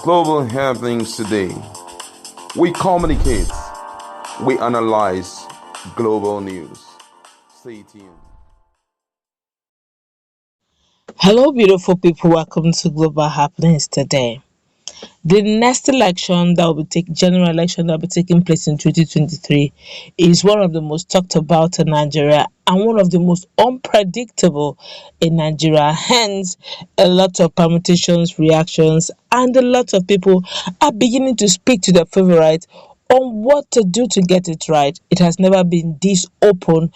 global happenings today. We communicate, we analyze global news. Stay tuned. Hello, beautiful people. Welcome to Global Happenings today. The next election that will general election that will be taking place in 2023 is one of the most talked about in Nigeria and one of the most unpredictable in Nigeria. Hence, a lot of permutations, reactions, and a lot of people are beginning to speak to their favorite on what to do to get it right. It has never been this open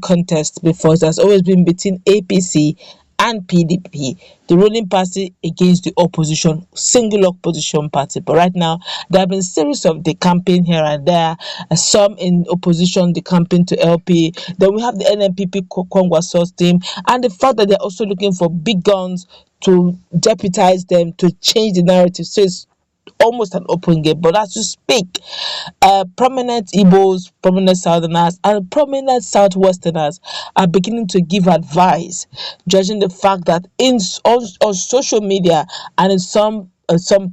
contest before. It has always been between APC and PDP, the ruling party against the opposition, single opposition party. But right now, there have been series of the campaign here and there. Some in opposition, the campaign to LP. Then we have the NNPP Kwangwa team, and the fact that they're also looking for big guns to deputize them, to change the narrative. So it's almost an open game. But as we speak, prominent Igbos, prominent Southerners, and prominent Southwesterners are beginning to give advice, judging the fact that on social media and in some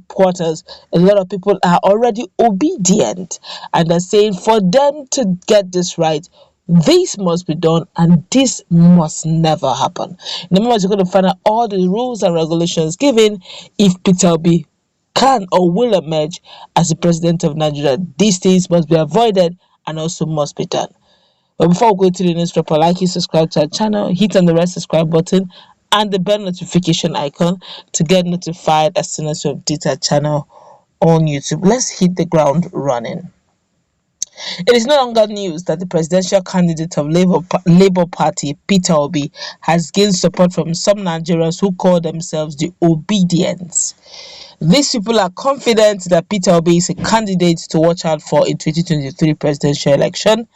quarters, a lot of people are already obedient, and they're saying for them to get this right, this must be done and this must never happen. In the moment, you're going to find out all the rules and regulations given if Peter Obi can or will emerge as the president of Nigeria. These things must be avoided and also must be done. But before we go to the newspaper, like you, subscribe to our channel, hit on the red subscribe button and the bell notification icon to get notified as soon as we update our channel on YouTube. Let's hit the ground running. It is no longer news that the presidential candidate of Labour Party, Peter Obi, has gained support from some Nigerians who call themselves the Obedients. These people are confident that Peter Obi is a candidate to watch out for in 2023 presidential election,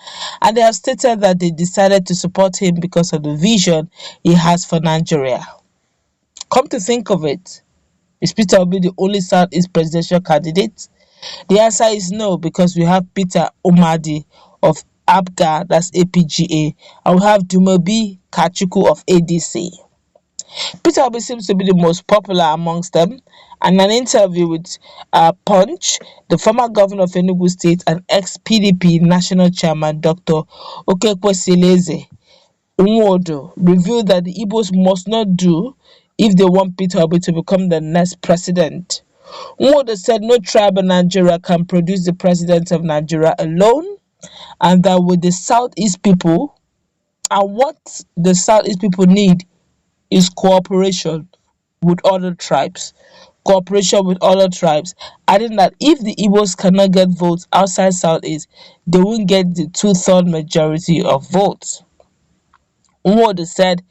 and they have stated that they decided to support him because of the vision he has for Nigeria. Come to think of it, is Peter Obi the only Southeast presidential candidate? The answer is no, because we have Peter Omadi of APGA, that's APGA, and we have Dumobi Kachuku of ADC. Peter Obi seems to be the most popular amongst them, and in an interview with Punch, the former governor of Enugu State and ex-PDP national chairman Dr. Okekwesileze Nwodo revealed that the Igbos must not do if they want Peter Obi to become the next president. Nwodo said no tribe in Nigeria can produce the president of Nigeria alone, and that with the Southeast people, and what the Southeast people need is cooperation with other tribes. Adding that if the Igbos cannot get votes outside Southeast, they won't get the 2/3 majority of votes. Nwodo said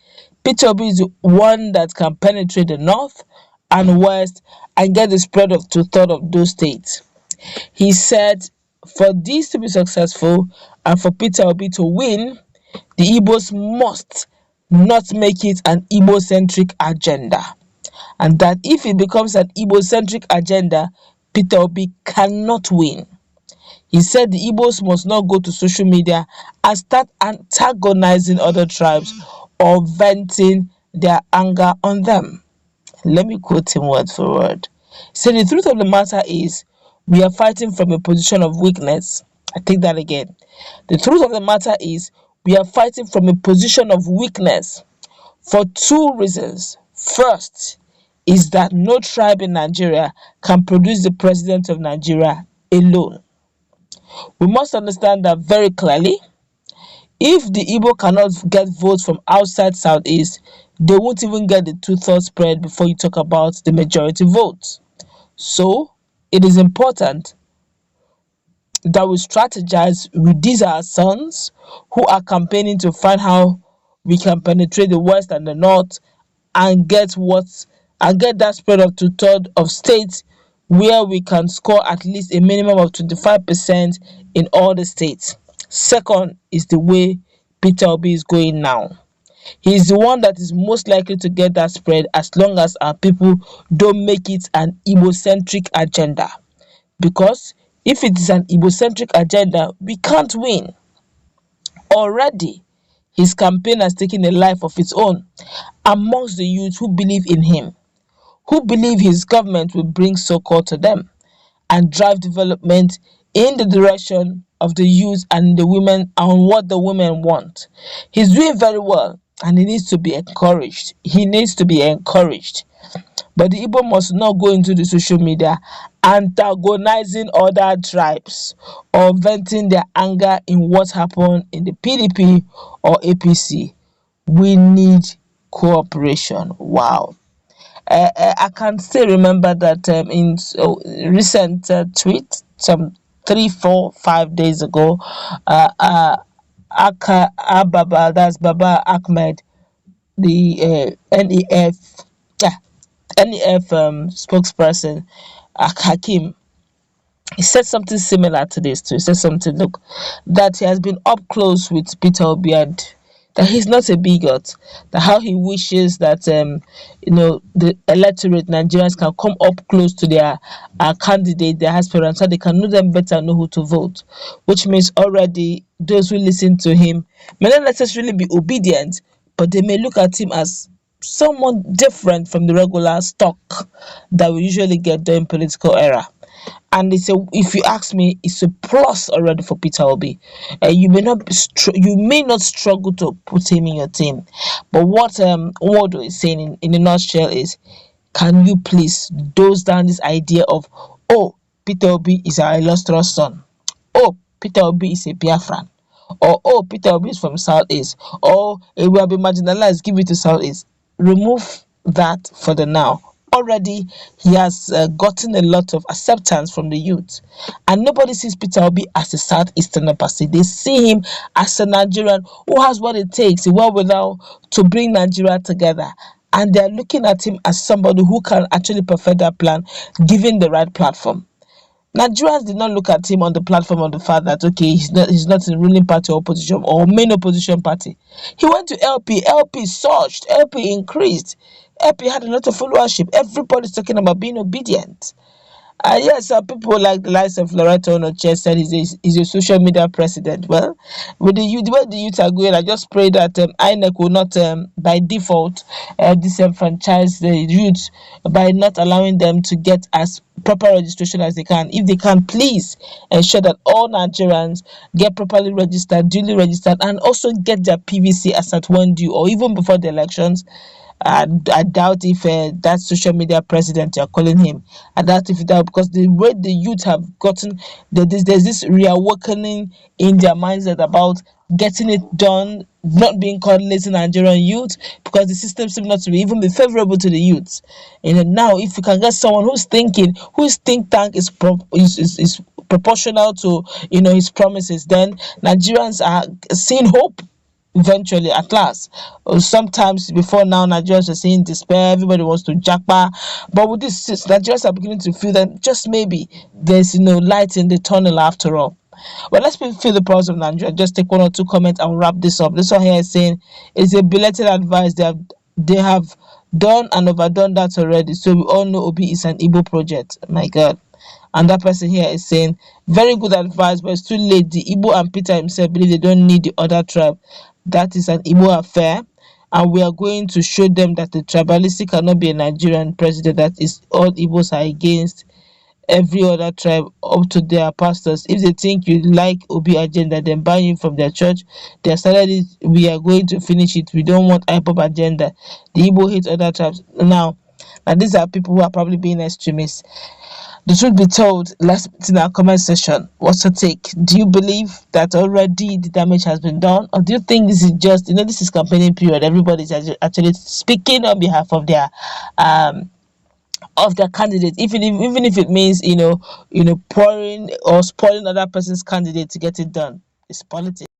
Peter Obi is the one that can penetrate the north and west and get the spread of 2/3 of those states. He said for this to be successful and for Peter Obi to win, the Igbos must not make it an Igbo-centric agenda, and that if it becomes an Igbo-centric agenda, Peter Obi cannot win. He said the Igbos must not go to social media and start antagonizing other tribes or venting their anger on them. Let me quote him word for word. He said the truth of the matter is we are fighting from a position of weakness. I take that again. The truth of the matter is we are fighting from a position of weakness for two reasons. First is that no tribe in Nigeria can produce the president of Nigeria alone. We must understand that very clearly. If the Igbo cannot get votes from outside Southeast, they won't even get the 2/3 spread before you talk about the majority votes. So, it is important that we strategize with these our sons who are campaigning to find how we can penetrate the west and the north and get that spread of 2/3 of states where we can score at least a minimum of 25% in all the states. Second is the way Peter Obi is going now. He is the one that is most likely to get that spread as long as our people don't make it an Igbo-centric agenda. Because if it is an Igbo-centric agenda, we can't win. Already, his campaign has taken a life of its own amongst the youth who believe in him, who believe his government will bring so-called to them and drive development in the direction of the youth and the women and what the women want. He's doing very well and he needs to be encouraged. He needs to be encouraged. But the Igbo must not go into the social media antagonizing other tribes or venting their anger in what happened in the PDP or APC. We need cooperation. Wow. I can still remember that in recent tweet, some 3, 4, 5 days ago, Baba, that's Baba Ahmed, the NEF, yeah, NEF spokesperson, Hakim, he said something similar to this too. He said something, look, that he has been up close with Peter Obi and that he's not a bigot, that how he wishes that the electorate Nigerians can come up close to their candidate, their aspirants, so they can know them better, know who to vote, which means already those who listen to him may not necessarily be obedient, but they may look at him as someone different from the regular stock that we usually get during political era. And it's a, if you ask me, it's a plus already for Peter Obi. You may not struggle to put him in your team, but what Waldo is saying in a nutshell is, can you please dose down this idea of, oh, Peter Obi is our illustrious son, oh, Peter Obi is a Biafran, or oh, Peter Obi is from Southeast, or he will be marginalized, give it to Southeast. Remove that for the now. Already he has gotten a lot of acceptance from the youth, and nobody sees Peter Obi as a Southeasterner per se. They see him as a Nigerian who has what it takes, well without, to bring Nigeria together, and they're looking at him as somebody who can actually perfect that plan given the right platform. Nigerians did not look at him on the platform of the fact that okay, he's not in the ruling party or opposition or main opposition party. He went to LP surged, LP increased, LP had a lot of followership. Everybody's talking about being obedient. Yes, some people like the likes of Loretta Onoche said he's a social media president. Well, with the way the youth are going, I just pray that INEC will not, by default, disenfranchise the youth by not allowing them to get as proper registration as they can. If they can, please ensure that all Nigerians get properly registered, duly registered, and also get their PVC as at when due or even before the elections. I doubt if that social media president you're calling him, I doubt if that, because the way the youth have gotten, there's this reawakening in their mindset about getting it done, not being called lazy Nigerian youth, because the system seems not to be even be favorable to the youths. Now if you can get someone who's thinking, whose think tank is proportional to his promises, then Nigerians are seeing hope eventually at last. Sometimes before now, Nigerians are saying despair, everybody wants to jackpot, but with this, Nigerians are beginning to feel that just maybe there's light in the tunnel after all. Well, let's feel the pulse of Nigeria. Just take one or two comments and wrap this up. This one here is saying it's a belated advice. They have done and overdone that already. So we all know Obi is an Igbo project. My God. And that person here is saying, very good advice, but it's too late. The Igbo and Peter himself believe they don't need the other tribe. That is an Igbo affair. And we are going to show them that the tribalistic cannot be a Nigerian president. That is all Igbos are against every other tribe up to their pastors. If they think you like Obi agenda, then ban you from their church. They started it. We are going to finish it. We don't want IPOP agenda. The Igbo hate other tribes. Now these are people who are probably being extremists. The truth be told, let's put in our comment section. What's your take? Do you believe that already the damage has been done, or do you think this is just this is campaigning period? Everybody's actually speaking on behalf of their candidate, even if it means pouring or spoiling other person's candidate to get it done. It's politics.